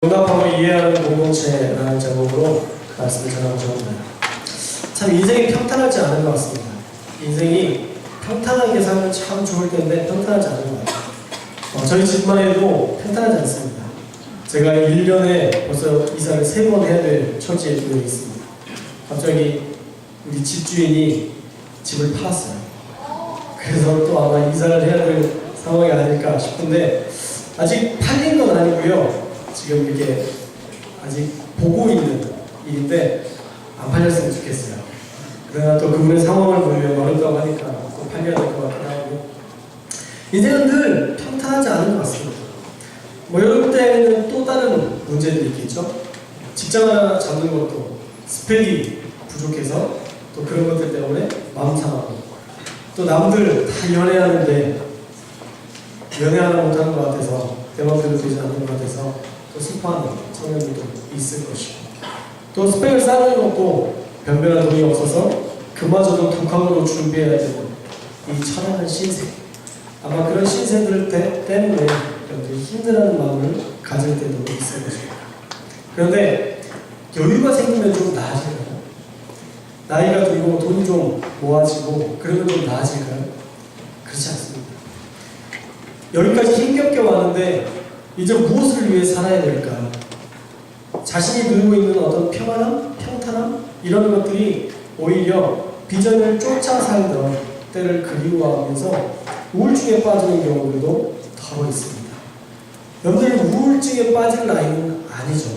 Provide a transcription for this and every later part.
용납하고 이해하는 공동체라는 제목으로 말씀을 전하고자 합니다. 참 인생이 평탄하지 않은 것 같습니다. 인생이 평탄하게 살면 참 좋을 텐데 평탄하지 않은 것 같아요. 저희 집만 해도 평탄하지 않습니다. 제가 1년에 벌써 이사를 3번 해야 될 처지에 놓여 있습니다. 갑자기 우리 집주인이 집을 팔았어요. 그래서 또 아마 이사를 해야 될 상황이 아닐까 싶은데 아직 팔린 건 아니고요. 지금 이렇게 아직 보고 있는 일인데 안 팔렸으면 좋겠어요. 그러나 또 그분의 상황을 보면 어렵다고 하니까 꼭 팔려야 될 것 같기도 하고, 인생은 늘 평탄하지 않은 것 같습니다. 여러분 때에는 또 다른 문제들이 있겠죠. 직장 하나 잡는 것도 스펙이 부족해서 또 그런 것들 때문에 마음 상하고, 또 남들 다 연애하는데 연애 하나 못하는 것 같아서 내 맘대로 되지 않는 것 같아서 또 슬퍼하는 청년들도 있을 것이고, 또 스펙을 쌓는 것도 변변한 돈이 없어서 그마저도 독학으로 준비해야 되는 이 처량한 신세, 아마 그런 신세들 때문에 여러분들이 힘들어하는 마음을 가질 때도 있을 것입니다. 그런데 여유가 생기면 좀 나아질까요? 나이가 들고 돈이 좀 모아지고 그러면 좀 나아질까요? 그렇지 않습니다. 여기까지 힘겹게 왔는데 이제 무엇을 위해 살아야 될까요? 자신이 누리고 있는 어떤 평안함, 평탄함 이런 것들이 오히려 비전을 쫓아 살던 때를 그리워하면서 우울증에 빠지는 경우들도 더 있습니다. 여러분들이 우울증에 빠질 나이는 아니죠.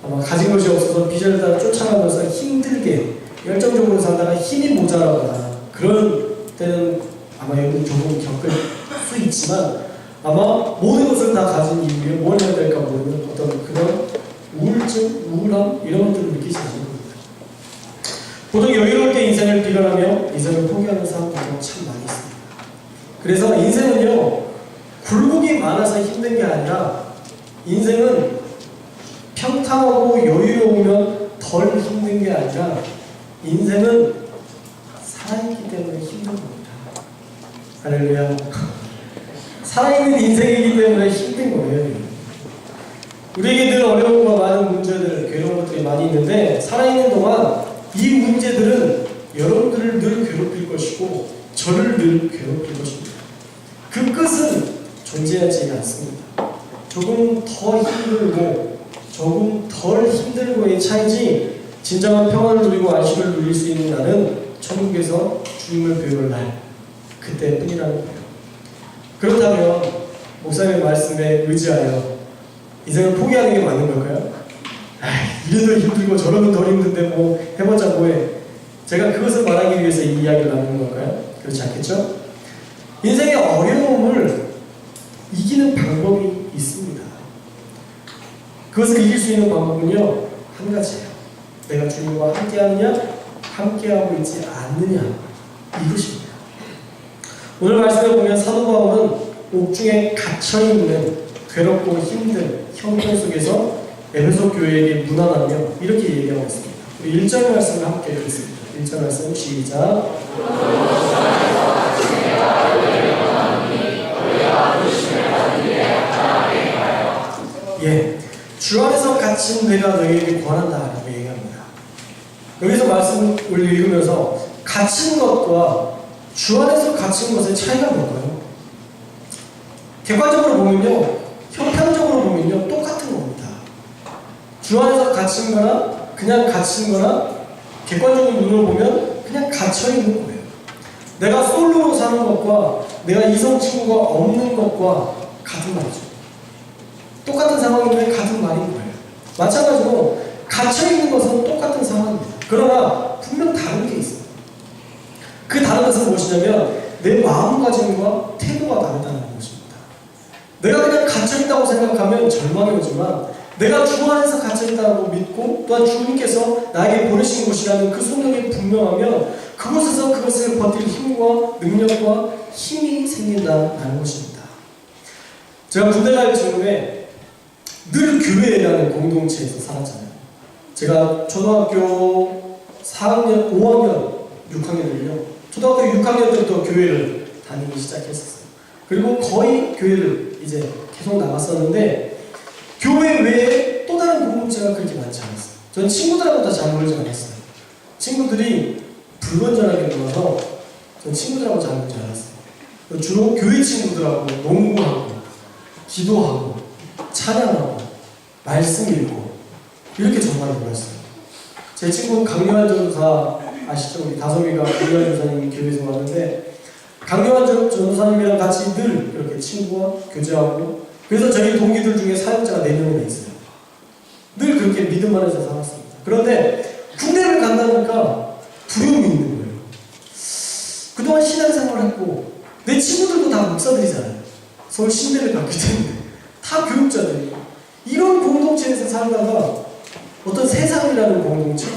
아마 가진 것이 없어서 비전을 다 쫓아가면서 힘들게 열정적으로 살다가 힘이 모자라거나 그런 때는 아마 여러분이 조금 겪을 수 있지만, 아마 모든 것을 다 가진 이후에 뭘 해야 될까 모르는 어떤 그런 우울증, 우울함 이런 것들을 느끼지 않는 겁니다. 보통 여유로울 때 인생을 비관하며 인생을 포기하는 사람들도 참 많이 있습니다. 그래서 인생은요, 굴곡이 많아서 힘든 게 아니라 인생은 평탄하고 여유로우면 덜 힘든 게 아니라 인생은 살아있기 때문에 힘든 겁니다. 할렐루야. 살아있는 인생이기 때문에 힘든 거예요. 우리에게 늘 어려움과 많은 문제들, 괴로운 것들이 많이 있는데 살아있는 동안 이 문제들은 여러분들을 늘 괴롭힐 것이고 저를 늘 괴롭힐 것입니다. 그 끝은 존재하지 않습니다. 조금 더 힘들고 조금 덜 힘들고의 차이지, 진정한 평안을 누리고 안식을 누릴 수 있는 날은 천국에서 주님을 배울 날, 그때뿐이라는 거예요. 그렇다면 목사님의 말씀에 의지하여 인생을 포기하는 게 맞는 걸까요? 이래도 힘들고 저러면 덜 힘든데 뭐 해보자 뭐해. 제가 그것을 말하기 위해서 이 이야기를 나누는 걸까요? 그렇지 않겠죠? 인생의 어려움을 이기는 방법이 있습니다. 그것을 이길 수 있는 방법은요, 한 가지예요. 내가 주님과 함께하느냐, 함께하고 있지 않느냐, 이것입니다. 오늘 말씀에 보면 사도 바울은 옥중에 갇혀있는 괴롭고 힘든 형편 속에서 에베소 교회에게 무난하며 이렇게 얘기하고 있습니다. 우리 1절 말씀을 함께 읽겠습니다. 1절 말씀 시작. 예, 주 안에서 갇힌 내가 너희에게 권한다 라고 얘기합니다. 여기서 말씀을 읽으면서 갇힌 것과 주 안에서 갇힌 것의 차이가 뭘까요? 객관적으로 보면요, 형평적으로 보면요, 똑같은 겁니다. 주 안에서 갇힌 거나 그냥 갇힌 거나 객관적인 눈으로 보면 그냥 갇혀있는 거예요. 내가 솔로로 사는 것과 내가 이성 친구가 없는 것과 같은 말이죠. 똑같은 상황인데 같은 말인 거예요. 마찬가지로 갇혀있는 것은 똑같은 상황입니다. 그러나 분명 다른 게 있어요. 그 다른 것은 무엇이냐면 내 마음가짐과 태도가 다르다는 것입니다. 내가 그냥 갇혀있다고 생각하면 절망이 오지만, 내가 주 안에서 갇혀있다고 믿고 또한 주님께서 나에게 보내신 곳이라는 그 소명이 분명하면 그곳에서 그것을 버틸 힘과 능력과 힘이 생긴다는 것입니다. 제가 군대 갈 즈음에 늘 교회라는 공동체에서 살았잖아요. 제가 초등학교 4학년, 5학년, 6학년을요, 초등학교 6학년 때부터 교회를 다니기 시작했었어요. 그리고 거의 교회를 이제 계속 나갔었는데, 교회 외에 공동체가 그렇게 많지 않았어요. 저는 친구들하고 다 잘 놀지 않았어요. 친구들이 불건전하게 놀아서 저는 친구들하고 잘 놀지 않았어요. 주로 교회 친구들하고 농구하고 기도하고 찬양하고 말씀 읽고 이렇게 정말 놀았어요. 제 친구 강요한 전도사 아시죠? 우리 다솜이가 강요한 전도사님 교회에서 왔는데 강요한 전도사님이랑 같이 늘 이렇게 친구와 교제하고 그래서 저희 동기들 중에 사역자가 4명이나 있어요. 늘 그렇게 믿음 안에서 살았습니다. 그런데 군대를 간다니까 두려움이 있는 거예요. 그동안 신앙생활을 했고 내 친구들도 다 목사들이잖아요. 서울 신대를 갔기 때문에 다 교육자들이에요. 이런 공동체에서 살다가 어떤 세상이라는 공동체,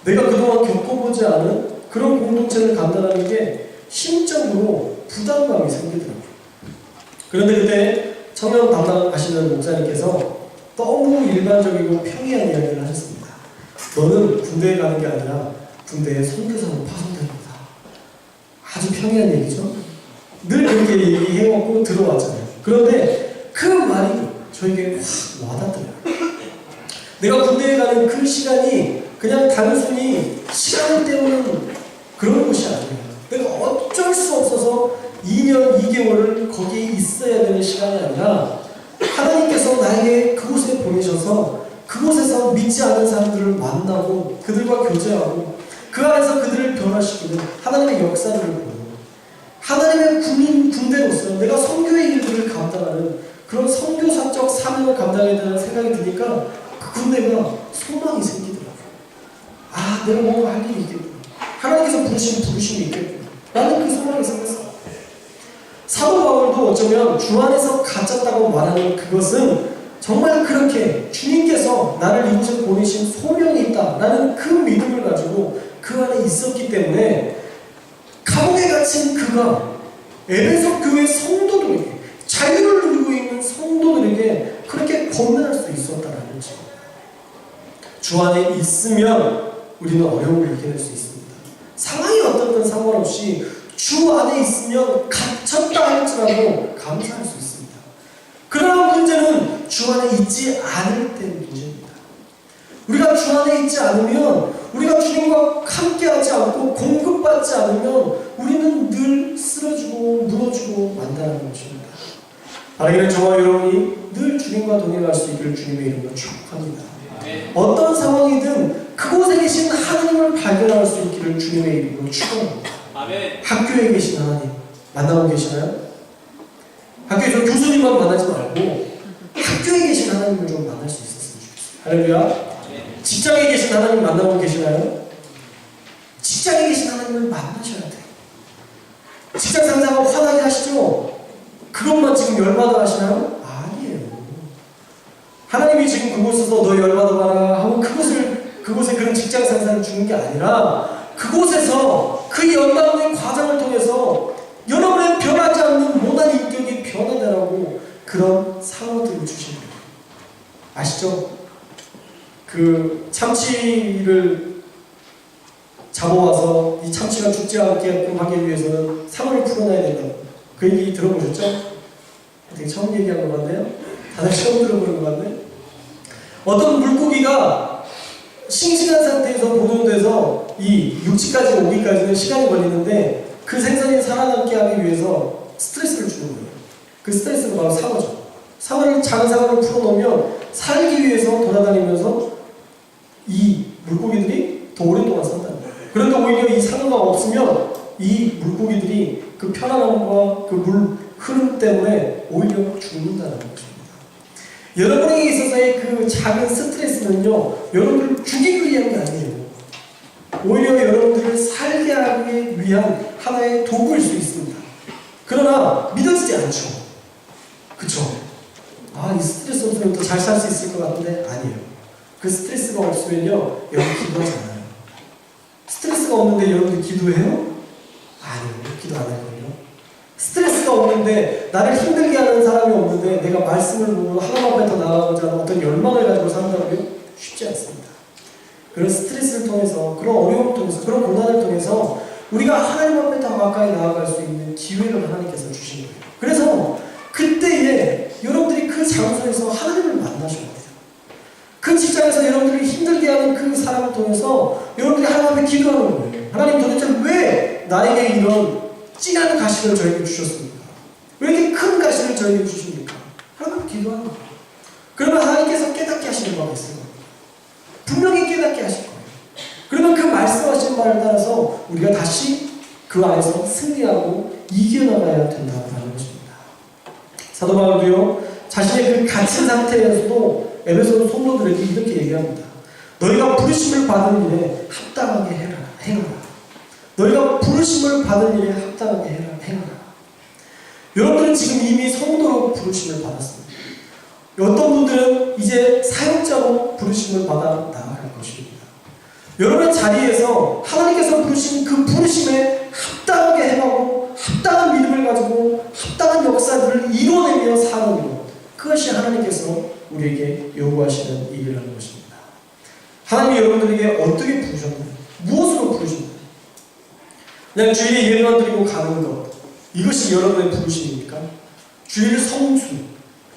내가 그동안 겪어보지 않은 그런 공동체를 간다는 게 심적으로 부담감이 생기더라고요. 그런데 그때 청년 담당하시는 목사님께서 너무 일반적이고 평이한 이야기를 하셨습니다. 너는 군대에 가는 게 아니라 군대에 선교사로 파송됩니다. 아주 평이한 얘기죠. 늘 그렇게 얘기해왔고 들어왔잖아요. 그런데 그 말이 저에게 확 와닿더라고요. 내가 군대에 가는 그 시간이 그냥 단순히 시간을 때우는 그런 곳이 아니에요. 내가 어쩔 수 없어서 2년 2개월을 거기에 있어야 되는 시간이 아니라 하나님께서 나에게 그곳에 보내셔서 그곳에서 믿지 않은 사람들을 만나고 그들과 교제하고 그 안에서 그들을 변화시키는 하나님의 역사를 보고 하나님의 군대로서 내가 선교의 일들을 감당하는 그런 선교사적 사명을 감당해야 되는 생각이 드니까 그 군대가 소망이 생기더라고요. 아, 내가 뭔가 할 일이 있겠구나. 하나님께서 부르심이 있겠구나. 나는 그 소망이 생겼어요. 사도 바울도 어쩌면 주 안에서 갇혔다고 말하는 그것은 정말 그렇게 주님께서 나를 이곳에 보내신 소명이 있다라는 그 믿음을 가지고 그 안에 있었기 때문에 감옥에 갇힌 그가 에베소 교회 성도들에게 자유를 누리고 있는 성도들에게 그렇게 권면할 수 있었다는 거죠. 주 안에 있으면 우리는 어려움을 이겨낼 수 있습니다. 상황이 어떻든 상관없이 주 안에 있으면 갇혔다 할지라도 감사할 수 있습니다. 그러나 문제는 주 안에 있지 않을 때의 문제입니다. 우리가 주 안에 있지 않으면 우리가 주님과 함께하지 않고 공급받지 않으면 우리는 늘 쓰러지고 무너지고 만다는 것입니다. 바라기는 저와 여러분이 늘 주님과 동행할 수 있기를 주님의 이름으로 축복합니다. 어떤 상황이든 그곳에 계신 하나님을 발견할 수 있기를 주님의 이름으로 축복합니다. 학교에 계신 하나님 만나고 계시나요? 학교에서 교수님만 만나지 말고 학교에 계신 하나님을 좀 만날 수 있었으면 좋겠어요. 할렐루야. 직장에 계신 하나님 만나고 계시나요? 직장에 계신 하나님을 만나셔야 돼요. 직장 상사가 화나게 하시죠? 그것만 지금 열받아 하시나요? 아니에요. 하나님이 지금 그곳에서 너 열받아 봐라 하고 그곳에 그런 직장 상사를 주는 게 아니라 그곳에서 그 열받는 과정을 통해서 여러분의 변하지 않는 모난 인격이 변화되라고 그런 상황들을 주신 거예요. 아시죠? 그 참치를 잡아와서 이 참치가 죽지 않게끔 하기 위해서는 상어를 풀어놔야 된다고. 그 얘기 들어보셨죠? 되게 처음 얘기한 것 같네요. 다들 처음 들어보는 것 같네. 어떤 물고기가 싱싱한 상태에서 보존돼서 이 육지까지 오기까지는 시간이 걸리는데 그 생선이 살아남게 하기 위해서 스트레스를 주는 거예요. 그 스트레스가 바로 상어죠. 작은 상어를 풀어놓으면 살기 위해서 돌아다니면서 이 물고기들이 더 오랫동안 산다는 거예요. 그런데 오히려 이 상어가 없으면 이 물고기들이 그 편안함과 그 물 흐름 때문에 오히려 죽는다는 것입니다. 여러분에게 있어서의 그 작은 스트레스는요, 여러분들을 죽이기 위한 게 아니에요. 오히려 여러분들을 살게 하기 위한 하나의 도구일 수 있습니다. 그러나 믿어지지 않죠. 그쵸? 아, 이 스트레스 없으면 더 잘 살 수 있을 것 같은데 아니에요. 그 스트레스가 없으면요, 여러분 기도하지 않아요. 스트레스가 없는데 여러분들 기도해요? 아니요, 기도 안 할걸요. 스트레스가 없는데 나를 힘들게 하는 사람이 없는데 내가 말씀을 보고 하나님 앞에 더 나아가고자 하는 어떤 열망을 가지고 산다고요? 쉽지 않습니다. 그런 스트레스를 통해서, 그런 어려움을 통해서, 그런 고난을 통해서 우리가 하나님 앞에 더 가까이 나아갈 수 있는 기회를 하나님께서 주신 거예요. 그래서 그때에 여러분들이 그 장소에서 하나님을 만나셔야 돼요. 그 직장에서 여러분들이 힘들게 하는 그 사람을 통해서 여러분들이 하나님 앞에 기도하는 거예요. 하나님 도대체 왜 나에게 이런 진한 가시를 저에게 주셨습니까? 왜 이렇게 큰 가시를 저에게 주십니까? 하나님 앞에 기도하는 거예요. 그러면 하나님께서 깨닫게 하시는 거가 있을 겁니다. 분명히 깨닫게 하실 거예요. 그러면 그 말씀하신 말을 따라서 우리가 다시 그 안에서 승리하고 이겨나가야 된다는 것입니다. 사도 바울도요, 자신의 그 갇힌 상태에서도 에베소 성도들에게 이렇게 얘기합니다. 너희가 부르심을 받은 일에 합당하게 행하라. 너희가 부르심을 받은 일에 합당하게 행하라. 여러분들은 지금 이미 성도로 부르심을 받았습니다. 어떤 분들은 이제 사역자로 부르심을 받아 나아갈 것입니다. 여러분의 자리에서 하나님께서 부르신 그 부르심에 합당하게 행하고 합당한 믿음을 가지고 합당한 역사들을 이뤄내며 사는 것, 그것이 하나님께서 우리에게 요구하시는 일이라는 것입니다. 하나님이 여러분들에게 어떻게 부르셨나요? 무엇으로 부르셨나요? 그냥 주일에 예배만 드리고 가는 것, 이것이 여러분의 부르심입니까? 주일 성수,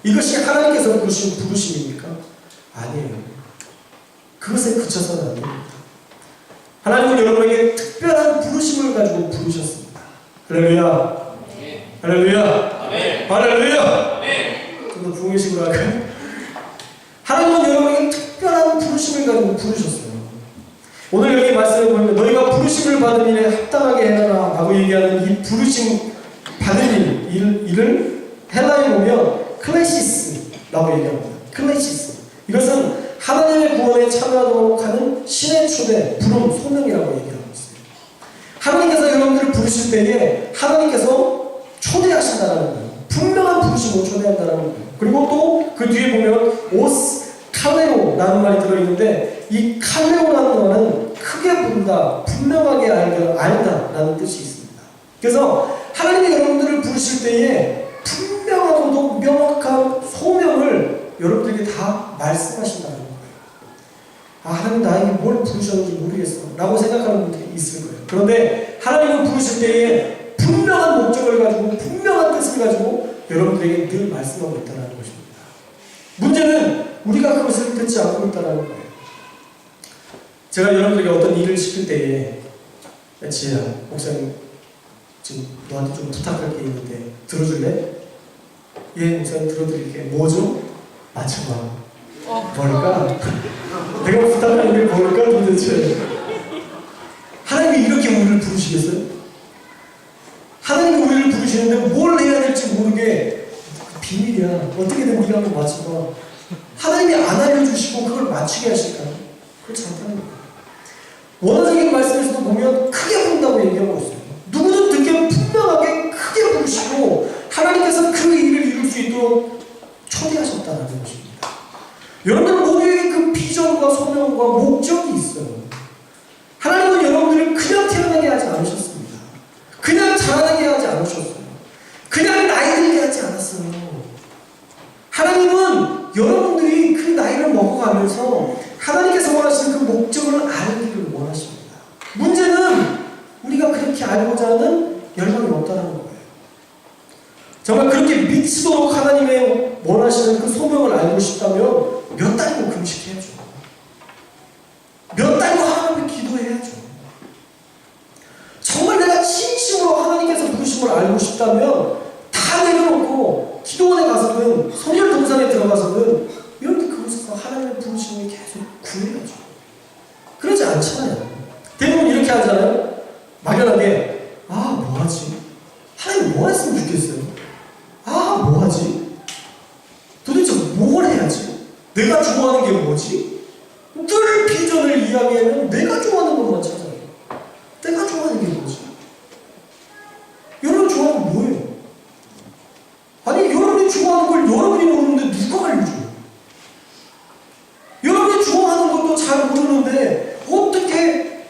이것이 하나님께서 부르신 부르심입니까? 아니에요. 그것에 그쳐서는 안 됩니다. 하나님은 여러분에게 특별한 부르심을 가지고 부르셨습니다. 할렐루야. 할렐루야. 할렐루야. 좀 더 부흥식으로 할까요? 하나님은 여러분에게 특별한 부르심을 가지고 부르셨어요. 오늘 여기 말씀을 보면 너희가 부르심을 받은 일에 합당하게 해라 라고 얘기하는 이 부르심 받은 일을 헬라에 보면 클레시스라고 얘기합니다. 클레시스. 이것은 하나님의 구원에 참여하도록 하는 신의 초대, 부름, 소명이라고 얘기하고 있어요. 하나님께서 여러분들을 부르실 때에 하나님께서 초대하신다는 거예요. 분명한 부르심으로 초대한다는 거예요. 그리고 또 그 뒤에 보면 오스 칼레오라는 말이 들어있는데 이 칼레오라는 말은 크게 부르다, 분명하게 알다라는 뜻이 있습니다. 그래서 하나님이 여러분들을 부르실 때에 분명하고도 명확한 소명을 여러분들에게 다 말씀하신다는 거예요. 아, 하나님 나에게 뭘 부르셨는지 모르겠어 라고 생각하는 분들이 있을 거예요. 그런데 하나님은 부르실 때에 분명한 목적을 가지고 분명한 뜻을 가지고 여러분들에게 늘 말씀하고 있다는 것입니다. 문제는 우리가 그것을 듣지 않고 있다는 거예요. 제가 여러분들에게 어떤 일을 시킬 때에 지혜야, 목사님 지금 너한테 좀 부탁할 게 있는데 들어줄래? 예, 목사님 들어드릴게. 뭐죠? 맞춰봐. 뭘까? 내가 부탁하는 게 뭘까 도대체? 하나님이 이렇게 우리를 부르시겠어요? 하나님이 우리를 부르시는데 뭘 해야 될지 모르게 비밀이야. 어떻게든 네가 한번 맞춰봐. 하나님이 안 알려주시고 그걸 맞추게 하실까요? 그렇지 않다는 거예요. 원어적인 말씀에서도 보면 크게 부른다고 얘기하고 있어요. 누구든 듣게 분명하게 크게 부르시고 하나님께서 그 일을 이룰 수 있도록 초대하셨다는 것입니다. 여러분들 모두에게 그 비전과 소명과 목적이 있어요. 하나님은 여러분들을 그냥 태어나게 하지 않으셨습니다. 그냥 자라나게 하지 않으셨어요. 그냥 나이 들게 하지 않았어요. 하나님은 여러분들이 그 나이를 먹어가면서 하나님께서 원하시는 그 목적을 알기를 원하십니다. 문제는 우리가 그렇게 알고자 하는 열망이 없다는 거예요. 정말 그렇게 미치도록 하나님의 원하시는 그 소명을 알고 싶다면 몇 달이고 금식해야죠. 몇 달이고 하나님께 기도해야죠. 정말 내가 진심으로 하나님께서 부르심을 알고 싶다면 다 내려놓고 기도원에 가서든 성결 동산에 들어가서든 이렇게 그곳에서 하나님의 부르심을 계속 구해야죠. 그러지 않잖아요. 대부분 이렇게 하잖아요. 막연하게 아 뭐하지? 하나님 뭐 했으면 좋겠어요? 아 뭐하지? 도대체 뭘 해야지? 내가 좋아하는 게 뭐지? 늘 비전을 이야기하면 내가 좋아하는 것만 찾아요. 내가 좋아하는 게 뭐지? 여러분 좋아하는 거 뭐예요? 아니 여러분이 좋아하는 걸 여러분이 모르는데 누가 알려줘요? 여러분이 좋아하는 것도 잘 모르는데 어떻게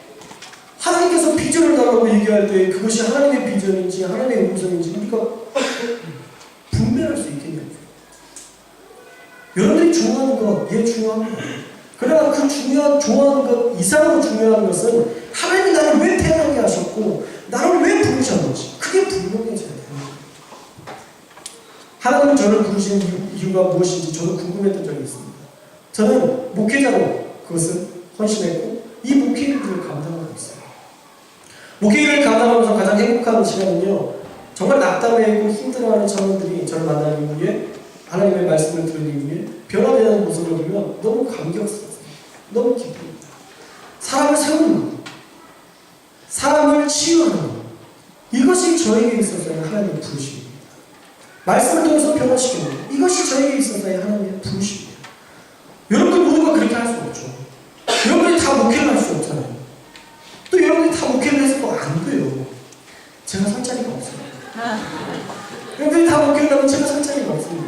하나님께서 비전을 달라고 얘기할 때 그것이 하나님의 비전인지 하나님의 음성인지 우리가 분별할 수 있겠냐고요. 여러분들이 좋아하는 것, 중요한 것. 그러나 그 좋아하는 것 이상으로 중요한 것은 하나님이 나를 왜 태어나게 하셨고 나를 왜 부르셨는지 그게 분명해져야 돼요. 하나님은 저를 부르신 이유가 무엇인지 저도 궁금했던 적이 있습니다. 저는 목회자로 그것을 헌신했고 이 목회 일들을 감당하고 있어요. 목회 일을 감당하면서 가장 행복한 시간은요, 정말 낙담해있고 힘들어하는 청년들이 저를 만난 이후에 하나님의 말씀을 들은 이후에 변화되는 모습을 보면 너무 감격스럽습니다. 너무 기쁩니다. 사람을 세우는 것, 사람을 치유하는 것, 이것이 저에게 있어서의 하나님의 부르심입니다. 말씀을 통해서 변화시키는 것, 이것이 저에게 있어서의 하나님의 부르심입니다. 여러분들 모두가 그렇게 할 수 없죠. 여러분들이 다 목회를 할 수 없잖아요. 또 여러분들이 다 목회를 해서 안 돼요. 제가 설 자리가 없어요. 여러분들이 다 목회를 하면 제가 설 자리가 없습니다.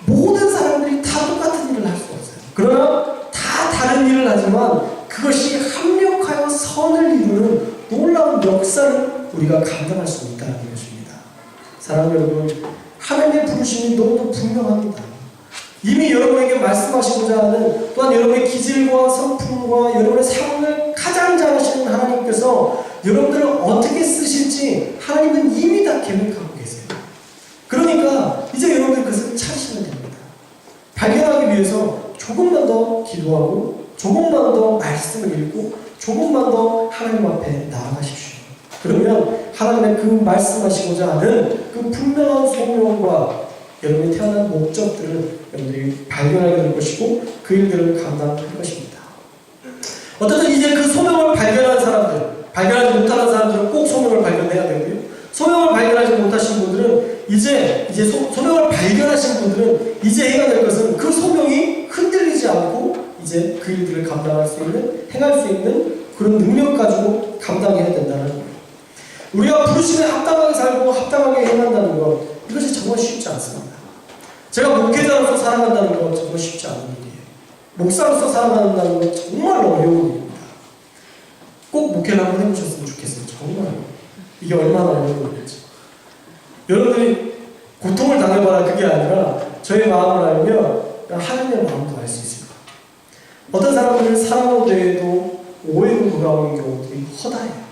모든 사람들이 다 똑같은 일을 할 수 없어요. 그러나 다 다른 일을 하지만 그것이 합력하여 선을 이루는 놀라운 역사를 우리가 감당할 수 있다는 것입니다. 사랑하는 여러분, 하나님의 부르심이 너무도 분명합니다. 이미 여러분에게 말씀하시고자 하는, 또한 여러분의 기질과 성품과 여러분의 상황을 가장 잘 아시는 하나님께서 여러분들을 어떻게 쓰실지 하나님은 이미 다 계획하고 계세요. 그러니까 이제 여러분들 그것을 찾으시면 됩니다. 발견하기 위해서 조금만 더 기도하고 조금만 더 말씀을 읽고 조금만 더 하나님 앞에 나아가십시오. 그러면 하나님의 그 말씀하시고자 하는 그 분명한 소명과 여러분이 태어난 목적들을 여러분들이 발견하게 될 것이고 그 일들을 감당할 것입니다. 어쨌든 이제 그 소명을 발견한 사람들, 발견하지 못하는 사람들은 꼭 소명을 발견해야 되고요. 소명을 발견하지 못하신 분들은 이제 소명을 발견하신 분들은 이제 해야 될 것은 그 소명이 흔들리지 않고 이제 그 일들을 감당할 수 있는, 행할 수 있는 그런 능력 가지고 감당해야 된다는 거예요. 우리가 부르심에 합당하게 살고 합당하게 행한다는 것, 이것이 정말 쉽지 않습니다. 제가 목회자로서 살아간다는 건 정말 쉽지 않은 일이에요. 목사로서 살아간다는 건 정말 어려운 일입니다. 꼭 목회를 한번 해보셨으면 좋겠어요. 정말 이게 얼마나 어려운 일인지. 여러분들이 고통을 당해봐라 그게 아니라 저의 마음을 알면 하나님의 마음도 알 수 있을 거예요. 어떤 사람들은 사랑으로 대해도 오해로 돌아오는 경우들이 허다해요.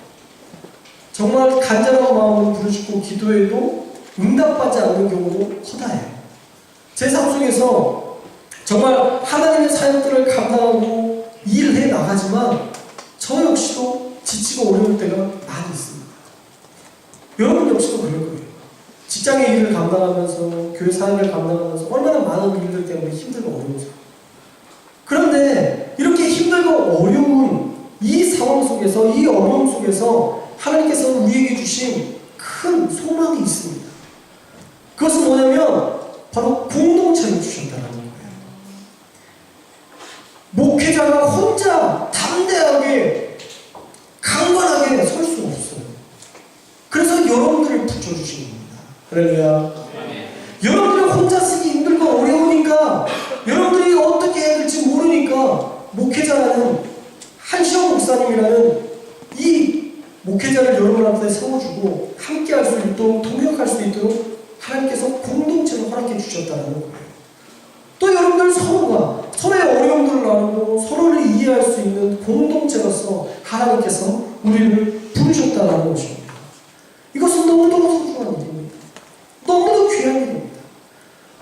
정말 간절한 마음으로 부르짖고 기도해도 응답받지 않는 경우도 허다해요. 제 삶 속에서 정말 하나님의 사역들을 감당하고 일을 해 나가지만 저 역시도 지치고 어려울 때가 많이 있습니다. 여러분 역시도 그럴 거예요. 직장의 일을 감당하면서 교회 사역을 감당하면서 얼마나 많은 일들 때문에 힘들고 어려워서. 그런데 이렇게 힘들고 어려운 이 상황 속에서, 이 어려움 속에서 하나님께서 우리에게 주신 큰 소망이 있습니다. 그것은 뭐냐면 바로 공동체를 주셨다는 거예요. 목회자가 혼자 담대하게 강건하게 설 수 없어요. 그래서 여러분들을 붙여주신 겁니다. 할렐루야. 여러분들이 혼자 쓰기 힘들고 어려우니까, 여러분들이 어떻게 해야 될지 모르니까 목회자라는 한시영 목사님이라는 이 목회자를 여러분 앞에 세워주고 함께 할 수 있도록, 동역할 수 있도록 하나님께서 공동체를 허락해 주셨다는 거예요. 또 여러분들 서로가 서로의 어려움들을 나누고 서로를 이해할 수 있는 공동체로서 하나님께서 우리를 부르셨다는 것입니다. 이것은 너무너무 소중한 일입니다. 너무도 귀한 일입니다.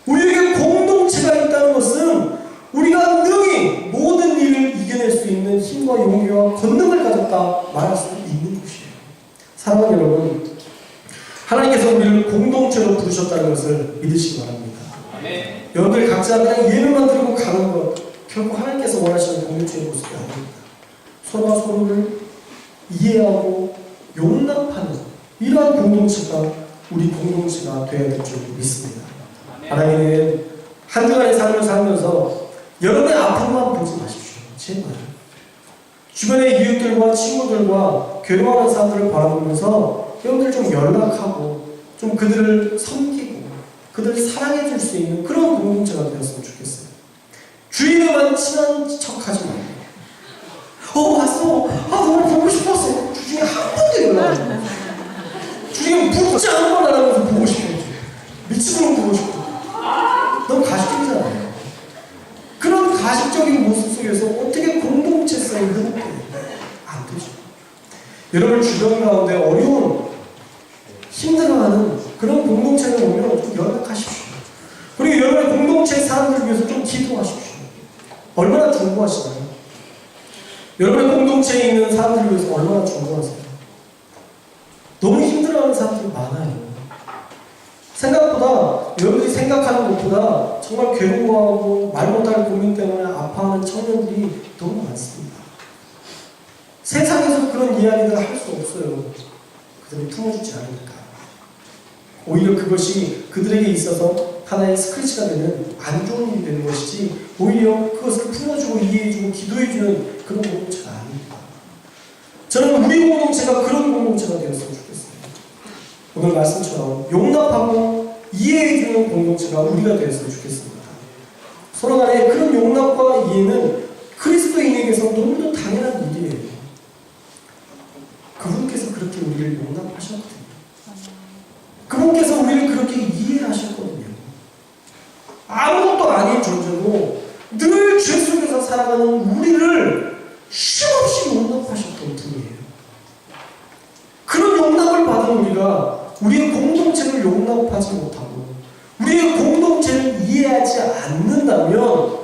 우리에게 공동체가 있다는 것은 우리가 능히 모든 일을 이겨낼 수 있는 힘과 용기와 권능을 가졌다 말할 수 있는 것이에요. 사랑하는 여러분, 하나님께서 우리를 공동체로 부르셨다는 것을 믿으시기 바랍니다. 네. 여러분들 각자 그냥 예물만 들고 가는 것, 결국 하나님께서 원하시는 공동체의 모습이 아닙니다. 서로가 서로를 이해하고 용납하는 이러한 공동체가 우리 공동체가 되어야 될 줄 믿습니다. 하나님은 한 주간의 삶을 살면서 여러분의 아픔만 보지 마십시오. 제발. 주변의 이웃들과 친구들과 괴로워하는 사람들을 바라보면서 여러분들 좀 연락하고 좀 그들을 섬기고 그들을 사랑해 줄 수 있는 그런 공동체가 되었으면 좋겠어요. 주인에만 친한 척하지 말고 왔어. 너무 보고 싶었어. 주중에 한 번도 연락 안 해. 주중에 묻지 않은 걸 알아면서 보고 싶어. 미치도록 보고 싶어. 너무 가식적이잖아요. 그런 가식적인 모습 속에서 어떻게 공동체성이 회복돼요? 안 되죠. 여러분 주변 가운데 어려운, 힘들어하는 그런 공동체를 오면 좀 연락하십시오. 그리고 여러분의 공동체 사람들을 위해서 좀 기도하십시오. 얼마나 중보하시나요? 여러분의 공동체에 있는 사람들을 위해서 얼마나 중보하세요? 너무 힘들어하는 사람들이 많아요. 생각보다 여러분들이 생각하는 것보다 정말 괴로워하고 말 못할 고민 때문에 아파하는 청년들이 너무 많습니다. 세상에서 그런 이야기를 할 수 없어요. 그들이 품어주지 않으니까. 오히려 그것이 그들에게 있어서 하나의 스크래치가 되는 안 좋은 일이 되는 것이지 오히려 그것을 풀어주고 이해해주고 기도해주는 그런 공동체가 아닙니다. 저는 우리 공동체가 그런 공동체가 되었으면 좋겠어요. 오늘 말씀처럼 용납하고 이해해주는 공동체가 우리가 되었으면 좋겠습니다. 서로 간의 그런 용납과 이해는 그리스도인에게서 너무도 당연한 일이에요. 그분께서 그렇게 우리를 용납하셨거든요. 그분께서 우리를 그렇게 이해하셨거든요. 아무것도 아닌 존재고 늘 죄 속에서 살아가는 우리를 쉼없이 용납하셨던 분이에요. 그런 용납을 받은 우리가 우리의 공동체를 용납하지 못하고 우리의 공동체를 이해하지 않는다면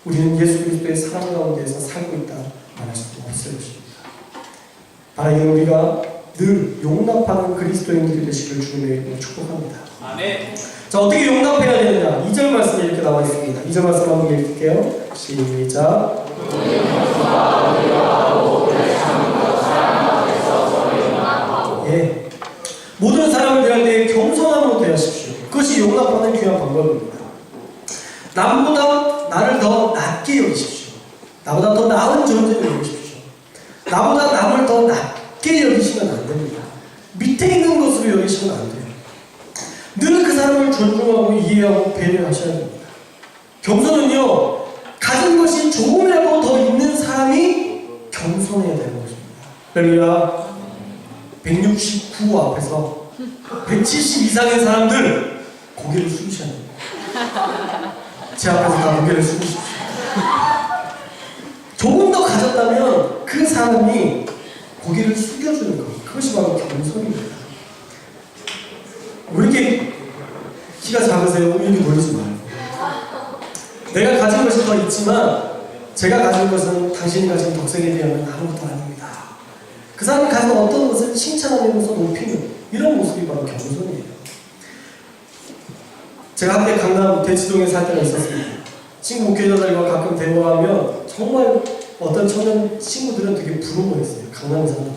우리는 예수 그리스도의 사랑 가운데서 살고 있다 말할 수 없을 것입니다. 바라기는 우리가 늘 용납하는 그리스도인들이 되시길 주님의 이름으로 축복합니다. 아멘. 자, 어떻게 용납해야 되느냐? 2절 말씀이 이렇게 나와 있습니다. 2절 말씀 한번 읽을게요. 시작. 예. 모든 사람을 대할 때 겸손함으로 대하십시오. 그것이 용납하는 귀한 방법입니다. 남보다 나를 더 낮게 여기십시오. 나보다 더 나은 존재를 여기십시오. 나보다 남을 더 낮게 여기시면 안 됩니다. 밑에 있는 것으로 여기시면 안 돼요. 늘 그 사람을 존중하고 이해하고 배려하셔야 됩니다. 겸손은요, 가진 것이 조금이라도 더 있는 사람이 겸손해야 되는 것입니다. 할렐루야. 169 앞에서 170 이상의 사람들 고개를 숙이셔야 됩니다. 제 앞에서 다 고개를 숙이십시오. 조금 더 가졌다면 그 사람이 고개를 숙여주는 것, 그것이 바로 겸손입니다. 왜 이렇게 키가 작으세요? 이렇게 놀리지 말고. 내가 가진 것이 더 있지만 제가 가진 것은 당신이 가진 덕색에 비하면 아무것도 아닙니다. 그 사람이 가진 어떤 것을 칭찬하면서 높이는 이런 모습이 바로 겸손이에요. 제가 한때 강남 대치동에 살 때가 있었습니다. 친구 목회자들과 가끔 대화하면 정말 어떤 청년 친구들은 되게 부러워했어요. 강남에 산다고.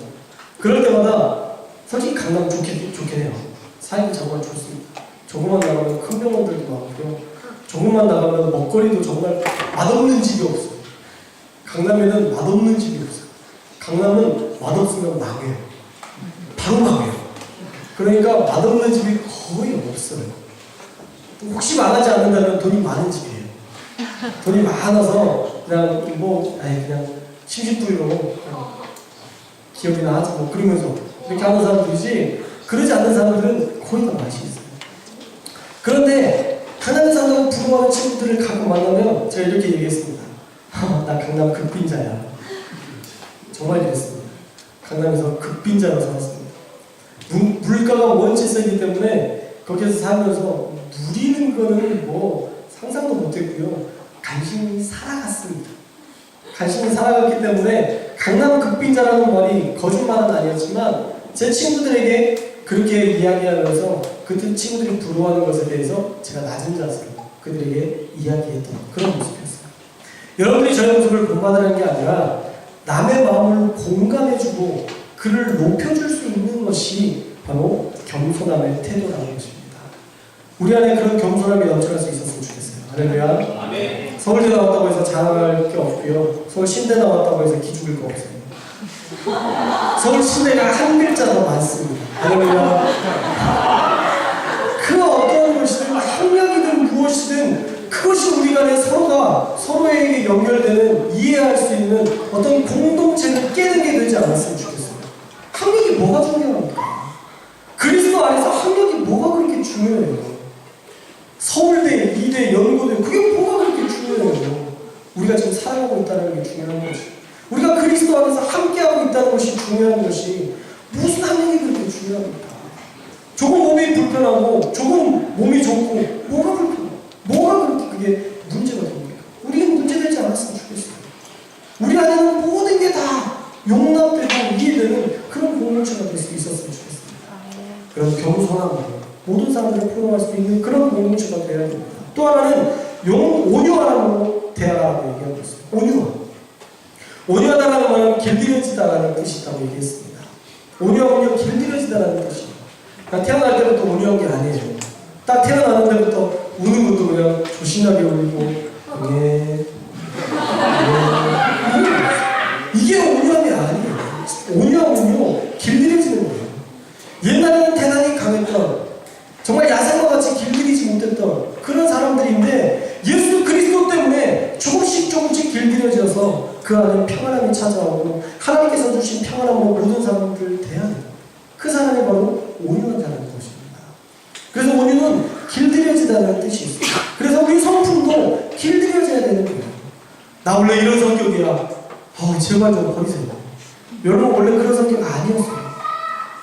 그럴 때마다 솔직히 강남 좋긴 해요. 살기 정말 좋습니다. 조금만 나가면 큰 병원들도 많고요. 조금만 나가면 먹거리도 정말 맛없는 집이 없어요. 강남에는 맛없는 집이 없어요. 강남은 맛없으면 망해요. 바로 망해요. 그러니까 맛없는 집이 거의 없어요. 혹시 망하지 않는다면 돈이 많은 집이에요. 돈이 많아서 그냥 심심풀이로 기억이나 하지 뭐 그러면서 이렇게 하는 사람들이지, 그러지 않는 사람들은 거의 다 맛이 있어요. 그런데 강남에 산다고 부러워하는 친구들을 가끔 만나면 제가 이렇게 얘기했습니다. 나 강남 극빈자야. 정말 그랬습니다. 강남에서 극빈자로 살았습니다. 물가가 원체 세기 때문에 거기에서 살면서 누리는 거는 뭐 상상도 못했고요. 간신히 살아갔습니다. 간신히 살아갔기 때문에 강남 극빈자라는 말이 거짓말은 아니었지만 제 친구들에게 그렇게 이야기하면서 그 친구들이 부러워하는 것에 대해서 제가 낮은 자세로 그들에게 이야기했던 그런 모습이었어요. 여러분들이 저의 모습을 본받으라는 게 아니라 남의 마음을 공감해주고 그를 높여줄 수 있는 것이 바로 겸손함의 태도라는 것입니다. 우리 안에 그런 겸손함이 넘쳐날 수 있었으면 좋겠어요. 할렐루야. 아멘. 서울대 나왔다고 해서 자랑할 게 없고요. 서울 신대 나왔다고 해서 기죽을 거 없어요. 서울 신대가 한 글자 더 많습니다. 할렐루야. 그 어떤 것이든 학력이든 무엇이든 그것이 우리 간에 서로가 서로에게 연결되는 이해할 수 있는 어떤 공동체를 깨는 게 되지 않았으면 좋겠어요. 학력이 뭐가 중요합니까? 그리스도 안에서 학력이 뭐가 그렇게 중요해요? 서울대, 이대, 연고대 그게 뭐가 그렇게 중요해요? 우리가 지금 살아가고 있다는 게 중요한 것이, 우리가 그리스도 안에서 함께하고 있다는 것이 중요한 것이 무슨 학력이 그렇게 중요합니까? 조금 몸이 불편하고 조금 몸이 좋고 뭐가 불편해? 뭐가 그렇게 그게 문제가 됩니까? 우리는 문제되지 않아요. 용납되고 이해되는 그런 공동체가 될 수 있었으면 좋겠습니다. 그런 겸손함으로 모든 사람들을 포용할 수 있는 그런 공동체가 되어야 됩니다. 또 하나는 온유함으로 대하라고 얘기하고 있어요. 온유함. 온유하다라는 말은 길들여지다라는 뜻이 있다고 얘기했습니다. 온유함은요, 길들여지다라는 뜻이에요. 태어날 때부터 온유한 게 아니에요. 딱 태어나는 때부터 우는 것도 그냥 조신하게 울고, 이게 온유함이 아니에요. 온유함은요, 길들여지는 거예요. 옛날에는 대단히 강했던, 정말 야생과 같이 길들이지 못했던 그런 사람들인데, 예수 그리스도 때문에 조금씩 길들여져서 그 안에 평안함이 찾아오고 하나님께서 주신 평안함으로 모든 사람들을 대하는 그 사람이 바로 온유한 사람인 것입니다. 그래서 온유는 길들여지다는 뜻이 있어요. 그래서 우리 성품도 길들여져야 되는 거예요. 나 원래 이런 성격이야. 제발 좀 버리세요. 여러분 원래 그런 성격 아니었어요.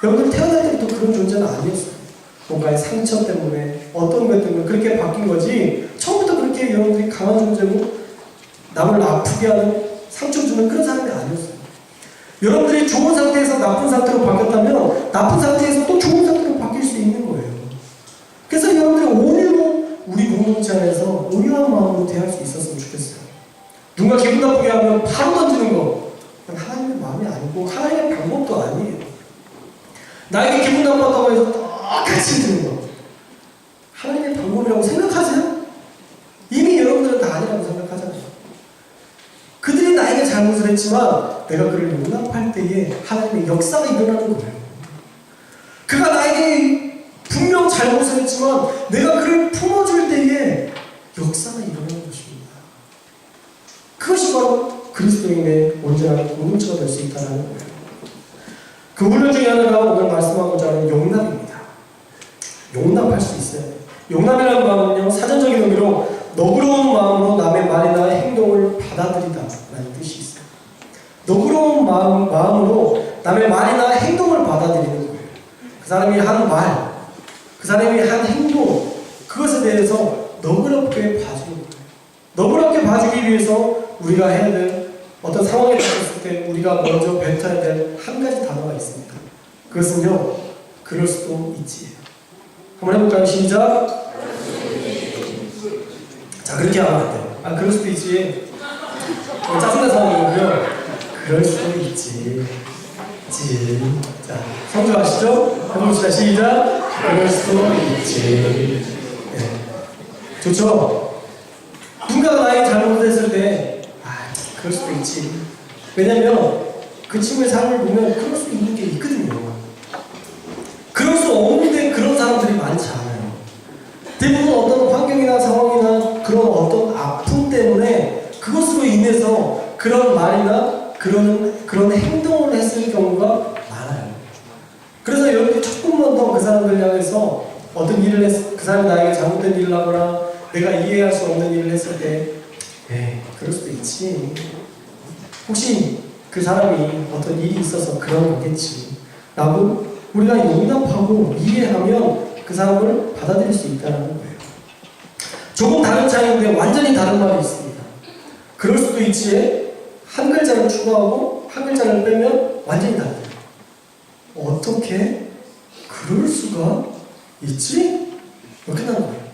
여러분 태어날 때부터 그런 존재는 아니었어요. 뭔가의 상처 때문에 어떤 것 때문에 그렇게 바뀐 거지, 처음부터 그렇게 여러분들이 강한 존재고 남을 아프게 하는 상처 주는 그런 사람이 아니었어요. 여러분들이 좋은 상태에서 나쁜 상태로 바뀌었다면 나쁜 상태에서 또 좋은 상태로 바뀔 수 있는 거예요. 그래서 여러분들이 온유로 우리 공동체 안에서 온유한 마음으로 대할 수 있었으면 좋겠어요. 누가 기분 나쁘게 하면 바로 던지는 거, 그건 하나님의 마음이 아니고 하나님의 방법도 아니에요. 나에게 기분 나빴다고 해서 똑같이 드는 거, 하나님의 방법이라고 생각하세요? 이미 여러분들은 다 아니라고 생각하잖아요. 그들이 나에게 잘못을 했지만 내가 그를 용납할 때에 하나님의 역사가 일어나는 거예요. 그가 나에게 분명 잘못을 했지만 내가 그를 품어줄 때에 역사가 일어나는 것입니다. 그것이 바로 그리스도인의 온전한 공동체가 될 수 있다는 거예요. 그 훈련 중에 하나가 오늘 말씀하고자 하는 용납입니다. 용납할 수 있어요. 용납이라는 마음은요, 사전적인 의미로 너그러운 마음으로 남의 말이나 행동을 받아들이다 라는 뜻이 있어요. 너그러운 마음으로 남의 말이나 행동을 받아들이는 거예요. 그 사람이 한 말, 그 사람이 한 행동, 그것에 대해서 너그럽게 봐주는 거예요. 너그럽게 봐주기 위해서 우리가 해야 될 어떤 상황에 닥쳤을 때 우리가 먼저 뱉어야 될 한 가지 단어가 있습니다. 그것은요, 그럴 수도 있지. 한번 해볼까요? 시작! 자, 그렇게 하면 안 돼요. 그럴 수도 있지. 짜증난 상황이고요. 그럴 수도 있지. 자, 성주 아시죠? 해봅시다. 시작! 그럴 수도 있지. 네. 좋죠? 누군가가 나에게 잘못했을 때, 그럴 수도 있지. 왜냐면 그 친구의 삶을 보면 그럴 수 있는 게 있거든요. 그럴 수 없는데 그런 사람들이 많지 않아요. 대부분 어떤 환경이나 상황이나 그런 어떤 아픔 때문에 그것으로 인해서 그런 말이나 그런 행동을 했을 경우가 많아요. 그래서 여러분이 조금만 더 그 사람들 향해서 어떤 일을 그 사람이 나에게 잘못된 일을 하거나 내가 이해할 수 없는 일을 했을 때, 그럴 수도 있지. 혹시 그 사람이 어떤 일이 있어서 그런 거겠지 라고 우리가 용납하고 이해하면 그 사람을 받아들일 수 있다는 거예요. 조금 다른 차이인데 완전히 다른 말이 있습니다. 그럴 수도 있지에 한 글자를 추가하고 한 글자를 빼면 완전히 달라요. 어떻게 그럴 수가 있지? 이렇게 나는 거예요.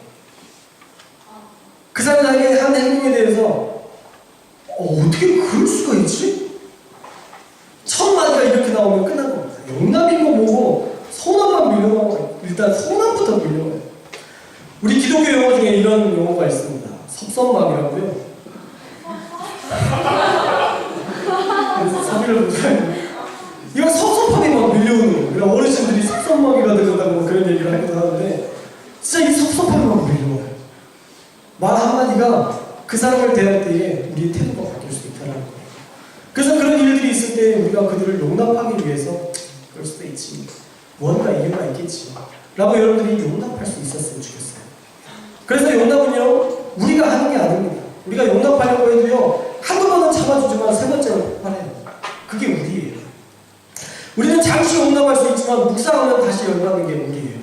그 사람에게 한 행동에 대해서 어떻게 그럴 수가 있지? 첫 마디가 이렇게 나오면 끝난 겁니다. 용납이고 뭐고 선함만 밀려나와요. 일단 선함부터 밀려와요. 우리 기독교 용어 중에 이런 용어가 있습니다. 섭섭함이라고요. 사비를 보셔야 이거 섭섭함이 막 밀려오는 거예요. 어르신들이 섭섭함이가 들어간다고 그런 얘기를 하기도 하는데 진짜 이 섭섭함이 막 밀려와요. 말 한마디가 그 사람을 대할 때에 우리의 태도가 바뀔 수 있다는 거예요. 그래서 그런 일들이 있을 때 우리가 그들을 용납하기 위해서 그럴 수도 있지, 뭔가 이유가 있겠지 라고 여러분들이 용납할 수 있었으면 좋겠어요. 그래서 용납은요, 우리가 하는 게 아닙니다. 우리가 용납하려고 해도요, 한두 번은 참아주지만 세 번째는 폭발해요. 그게 우리예요. 우리는 잠시 용납할 수 있지만 묵상하면 다시 열받는 게 우리예요.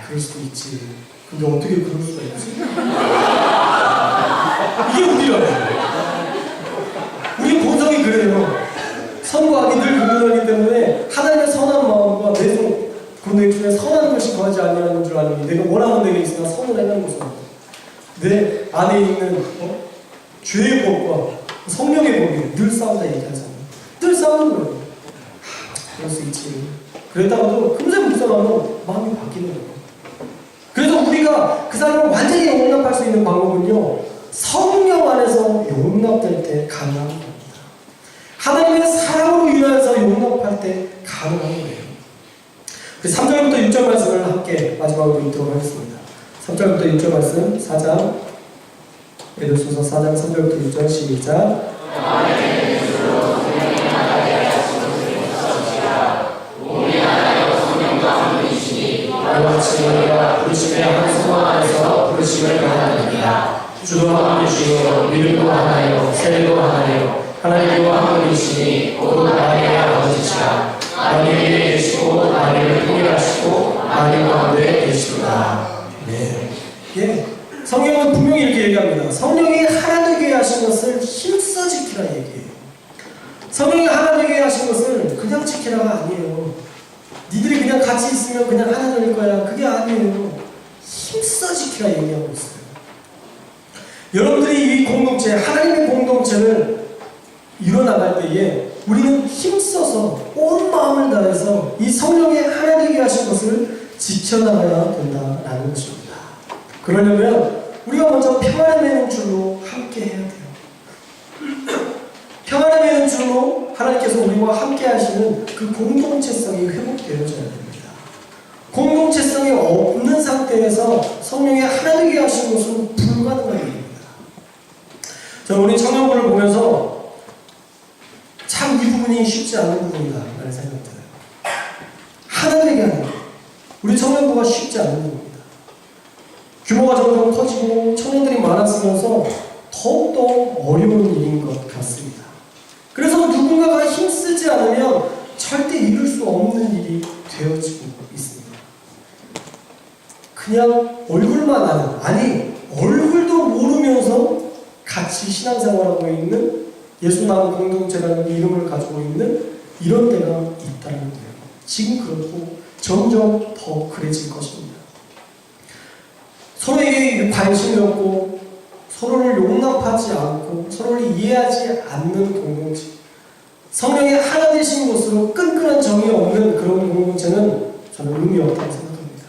그럴 수도 있지. 근데 어떻게 그럴 수가 있지? 이게 우리라고요. 우리 본성이 그래요. 선과 구하지 아니하는 줄 아니 내가 원하는 내게 있으나 선을 행하는 것은 없다. 내 안에 있는 죄의 법과 성령의 법이 늘 싸운다 얘기하잖아요. 늘 싸우는 거예요. 그럴 수 있지. 그랬다가도 금세 묵상하면 마음이 바뀌는 거예요. 그래서 우리가 그 사람을 완전히 용납할 수 있는 방법은요, 성령 안에서 용납될 때 가능한 겁니다. 하나님의 사랑으로 인하여서 용납할 때 가능한 거예요. 3절부터 6절 말씀을 함께 마지막으로 읽도록 하겠습니다. 3절부터 6절 말씀 4장 에베소서 4장 3절부터 6절 시작. 우리가 부르심의 한 소망 안에서 부르심을 받았느니라. 주도 한 분이시요 믿음도 하나요 세례도 하나요 하나님과 한 분이시니 곧 만유의 아버지시라. 만유에 계시고 만유를 통일하시고 만유 가운데 계시구나. 네. 예. 성경은 분명히 이렇게 얘기합니다. 성령이 하나 되게 하신 것을 힘써 지키라 얘기해요. 성령이 하나 되게 하신 것을 그냥 지키라가 아니에요. 니들이 그냥 같이 있으면 그냥 하나 될 거야. 그게 아니에요. 힘써 지키라 얘기하고 있어요. 여러분들이 이 공동체, 하나님의 공동체를 이뤄나갈 때에 우리는 힘써서 온 마음을 다해서 이 성령의 하나 되게 하신 것을 지켜나가야 된다라는 것입니다. 그러려면 우리가 먼저 평안의 맹줄로 함께 해야 돼요. 평안의 맹줄로 하나님께서 우리와 함께 하시는 그 공동체성이 회복되어져야 됩니다. 공동체성이 없는 상태에서 성령의 하나 되게 하신 것은 불가능한 일입니다. 저는 우리 청년부를 보면서 참 이 부분이 쉽지 않은 부분이다 라는 생각이 들어요. 하나 되게 하는 것. 우리 청년부가 쉽지 않은 부분입니다. 규모가 점점 커지고 청년들이 많아지면서 더욱더 어려운 일인 것 같습니다. 그래서 누군가가 힘쓰지 않으면 절대 이룰 수 없는 일이 되어지고 있습니다. 그냥 얼굴만 아는, 아니 얼굴도 모르면서 같이 신앙생활하고 있는 예수나무 공동체라는 이름을 가지고 있는 이런 데가 있다는 거예요. 지금 그렇고 점점 더 그래질 것입니다. 서로에게 관심이 없고 서로를 용납하지 않고 서로를 이해하지 않는 공동체, 성령의 하나 되신 것으로 끈끈한 정이 없는 그런 공동체는 저는 의미 없다고 생각합니다.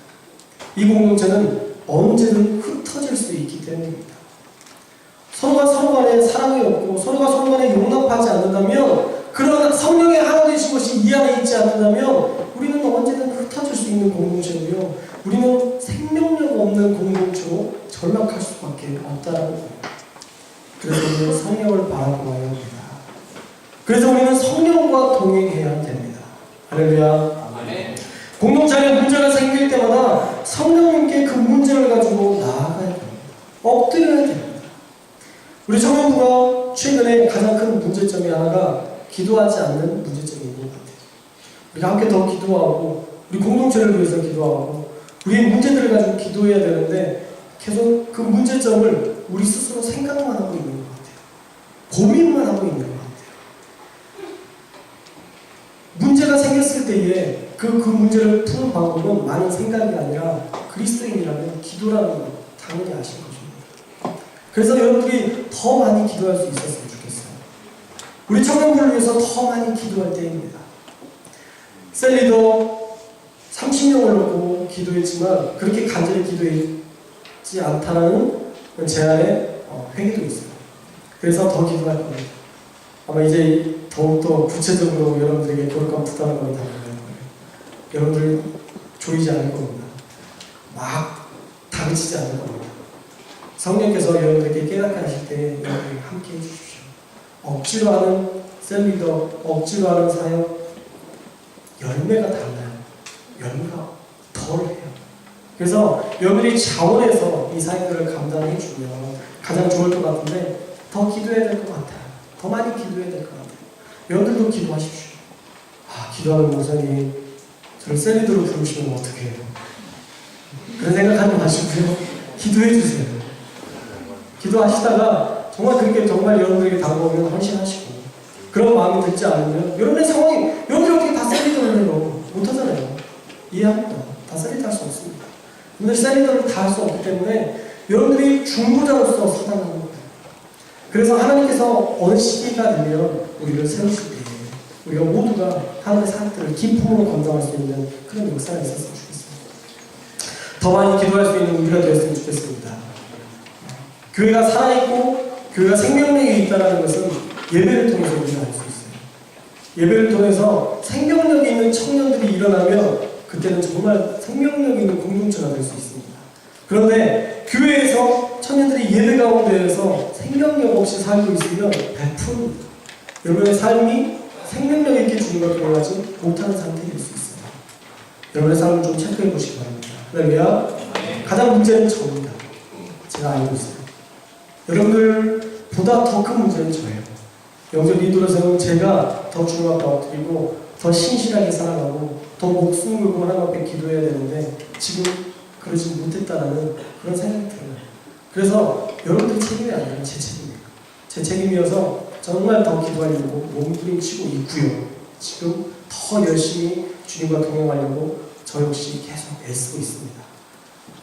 이 공동체는 언제든 흩어질 수 있기 때문입니다. 서로가 서로 간에 사랑이 없고 서로가 서로 간에 용납하지 않는다면, 그런 성령의 하나 되신 것이 이 안에 있지 않는다면 우리는 언제든 흩어질 수 있는 공동체고요, 우리는 생명력 없는 공동체로 전락할 수밖에 없다는 거예요. 그래서 우리는 성령을 바라보아야 합니다. 그래서 우리는 성령과 동행해야 됩니다. 할렐루야. 공동체에 문제가 생길 때마다 성령님께 그 문제를 가지고 나아가야 됩니다. 엎드려야 됩니다. 우리 청년부가 최근에 가장 큰 문제점이 하나가 기도하지 않는 문제점인 것 같아요. 우리가 함께 더 기도하고 우리 공동체를 위해서 기도하고 우리의 문제들을 가지고 기도해야 되는데 계속 그 문제점을 우리 스스로 생각만 하고 있는 것 같아요. 고민만 하고 있는 것 같아요. 문제가 생겼을 때에 그 문제를 푸는 방법은 많은 생각이 아니라 그리스도인이라면 기도라는 거 당연히 아실 것입니다. 그래서 여러분들이 더 많이 기도할 수 있었으면 좋겠어요. 우리 청년부를 위해서 더 많이 기도할 때입니다. 셀리도 30명을 놓고 기도했지만 그렇게 간절히 기도했지 않다는 제 안에 회개도 있어요. 그래서 더 기도할 겁니다. 아마 이제 더욱더 구체적으로 여러분들에게 교육감 부탁하는 걸 담을 거예요. 여러분들 조이지 않을 겁니다. 막 다그치지 않을 겁니다. 성령께서 여러분들에게 깨닫게 하실 때 여러분들이 함께 해주십시오. 억지로 하는 셀리더, 억지로 하는 사역, 열매가 달라요. 열매가 덜 해요. 그래서 여러분들이 자원해서 이 사역들을 감당해 주면 가장 좋을 것 같은데 더 기도해야 될 것 같아요. 더 많이 기도해야 될 것 같아요. 여러분들도 기도하십시오. 기도하는 목사님 저를 셀리더로 부르시면 어떻게 해요? 그런 생각하지 마시고요. 기도해 주세요. 기도하시다가 정말 그렇게 정말 여러분들에게 다가오면 헌신하시고, 그런 마음이 들지 않으면 여러분의 상황이, 여러분들이 어떻게 다 셀리더를 해요? 못하잖아요. 이해합니다. 다 다 셀리트 할 수 없습니다. 여러분들 셀리트를 다 할 수 없기 때문에 여러분들이 중보자로서 사단하는 겁니다. 그래서 하나님께서 어느 시기가 되면 우리를 세우실 때 우리가 모두가 하나님의 사역들을 기쁨으로 감당할 수 있는 그런 역사가 있었으면 좋겠습니다. 더 많이 기도할 수 있는 우리가 되었으면 좋겠습니다. 교회가 살아있고 교회가 생명력이 있다는 것은 예배를 통해서 우리가 알 수 있어요. 예배를 통해서 생명력 있는 청년들이 일어나면 그때는 정말 생명력 있는 공동체가 될 수 있습니다. 그런데 교회에서 청년들이 예배 가운데에서 생명력 없이 살고 있으면 100% 여러분의 삶이 생명력 있게 주님과 동행하지 못하는 상태일 수 있어요. 여러분의 삶을 좀 체크해 보시기 바랍니다. 할렐루야. 가장 문제는 저입니다. 제가 알고 있어요. 여러분들보다 더 큰 문제는 저예요. 영적 리더로 세운 제가 더 주님 앞에 엎드리고 더 신실하게 살아가고 더 목숨을 걸고 하나님 앞에 기도해야 되는데 지금 그러지 못했다라는 그런 생각이 들어요. 그래서 여러분들의 책임이 아니라 제 책임이에요. 제 책임이어서 정말 더 기도하려고 몸부림치고 있고요. 지금 더 열심히 주님과 동행하려고 저 역시 계속 애쓰고 있습니다.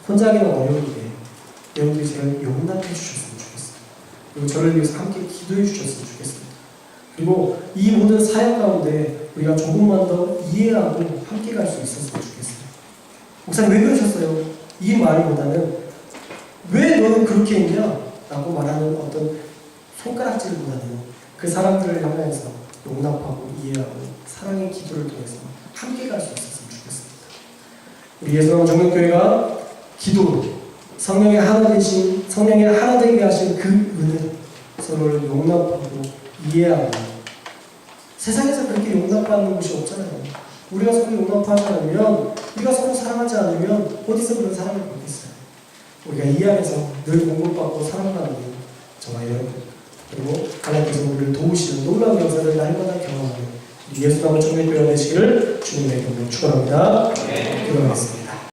혼자 하기는 어려운데 여러분들이 저를 용납해 주셨으면 좋겠어요. 그리고 저를 위해서 함께 기도해 주셨으면 좋겠습니다. 그리고 이 모든 사역 가운데 우리가 조금만 더 이해하고 함께 갈 수 있었으면 좋겠어요. 목사님 왜 그러셨어요? 이 말보다는 왜 너는 그렇게 했냐? 라고 말하는 어떤 손가락질보다는 그 사람들을 향해서 용납하고 이해하고 사랑의 기도를 통해서 함께 갈 수 있었으면 좋겠습니다. 우리 예수님 정력교회가 기도로 성령의 하나 되신, 성령의 하나 되게 하신 그 은혜로 서로를 용납하고 이해하고 세상에서 그렇게 용납받는 곳이 없잖아요. 우리가 서로 용납하지 않으면, 우리가 서로 사랑하지 않으면 어디서 그런 사랑을 받겠어요. 우리가 이 안에서 늘 공급받고 사랑받는 저와 여러분, 그리고 하나님께서 우리를 도우시는 놀라운 역사를 날마다 경험하는 예수 남은 청년교회가 되시기를 주님의 이름으로 축원합니다. 기도하겠습니다.